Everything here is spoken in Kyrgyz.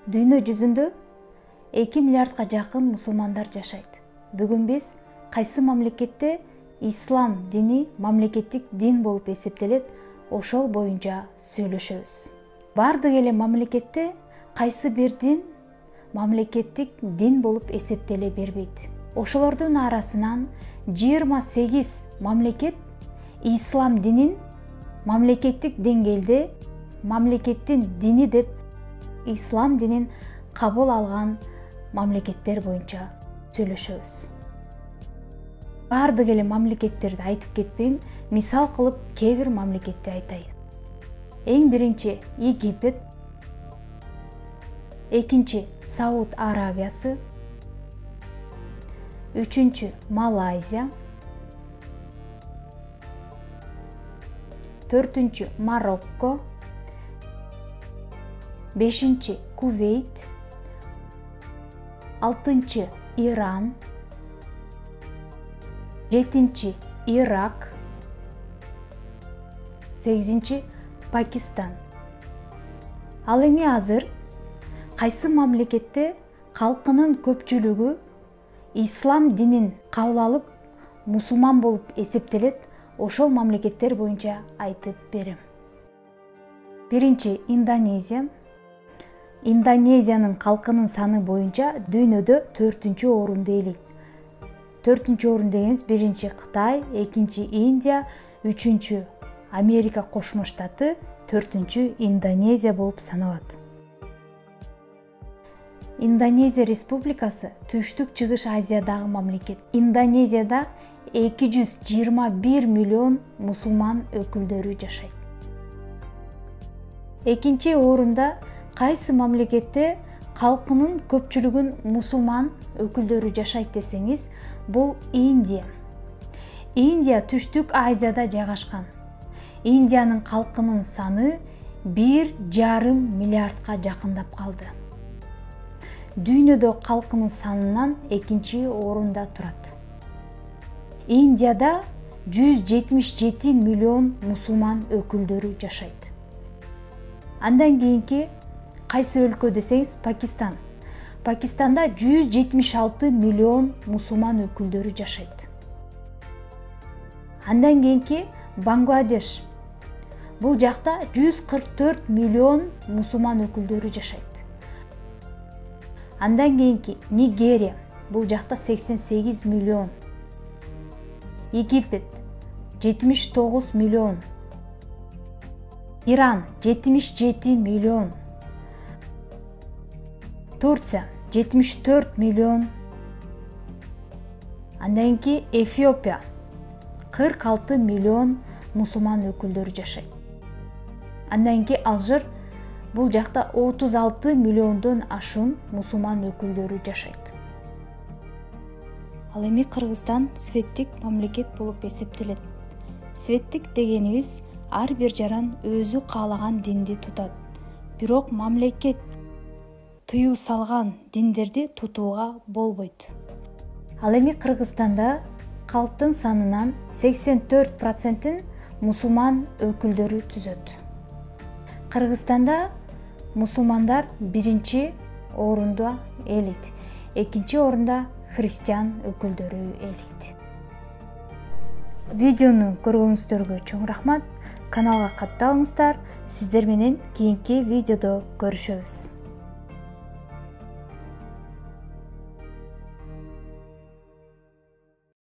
Дүйнө жүзүндө 2 миллиардка жакын мусулмандар жашайт. Бүгүн биз кайсы мамлекетте ислам дини мамлекеттик дин болуп эсептелет, ошол боюнча сүйлөшөбүз. Бардык эле мамлекетте кайсы бир дин мамлекеттик дин болуп эсептеле бербейт. Ошолордун арасынан 28 мамлекет ислам динин мамлекеттик деңгээлде мамлекеттин дини деп ислам динин кабыл алган мамлекеттер боюнча сүйлөшөбүз. Бардык эле мамлекеттерди айтып кетпейм, мисал кылып кээ бир мамлекетти айтайын. Эң биринчи Египет, экинчи Сауд Арабиясы, үчүнчү Малайзия, төртүнчү Марокко, бешинчи Кувейт, алтынчы Иран, жетинчи Ирак, сегизинчи Пакистан. Ал эми азыр кайсы мамлекетте калкынын көпчүлүгү ислам динин кабыл алып мусулман болуп эсептелет, ошол мамлекеттер боюнча айтып берем. Биринчи Индонезия. Индонезиянын калкынын саны боюнча дүйнөдө 4-чү орунду ээлейт. 4-чү орун дегенибиз биринчи Кытай, экинчи Индия, үчүнчү Америка Кошмо Штаты, 4-чү Индонезия болуп саналат. Индонезия республикасы Түштүк Чыгыш Азиядагы мамлекет. Индонезияда 221 миллион мусулман өкүлдөрү жашайт. Экинчи орунда кайсы мамлекетте калкынын көпчүлүгүн мусулман өкүлдөрү жашайт десеңиз, бул Индия. Индия Түштүк Азияда жайгашкан. Индиянын калкынын саны 1,5 миллиардка жакындап калды. Дүйнөдө калкынын санынан экинчи орунда турат. Индияда 177 миллион мусулман өкүлдөрү жашайт. Андан кийинки кайсы өлкө десеңиз, Пакистан. Пакистанда 176 миллион мусулман өкүлдөрү жашайт. Андан кийинки Бангладеш. Бул жакта 144 миллион мусулман өкүлдөрү жашайт. Андан кийинки Нигерия. Бул жакта 88 миллион. Египет 79 миллион. Иран 77 миллион. Турция 74 миллион. Андан кийин Эфиопия 46 миллион мусулман өкүлдөрү жашайт. Андан кийин Алжир, бул жакта 36 миллиондон ашуун мусулман өкүлдөрү жашайт. Ал эми Кыргызстан светтик мамлекет болуп эсептелет. Светтик дегенибиз ар бир жаран өзү каалаган динди тутат. Бирок мамлекет тыюу салган диндерди тутууга болбойт. Ал эми Кыргызстанда калктын санынан 84%-ин мусулман өкүлдөрү түзөт. Кыргызстанда мусулмандар биринчи орунда ээлейт, экинчи орунда христиан өкүлдөрү ээлейт. Видеону көргөнүңүздөргө чоң рахмат. Каналга катталыңыздар. Сиздер менен кийинки видеодо көрүшөбүз.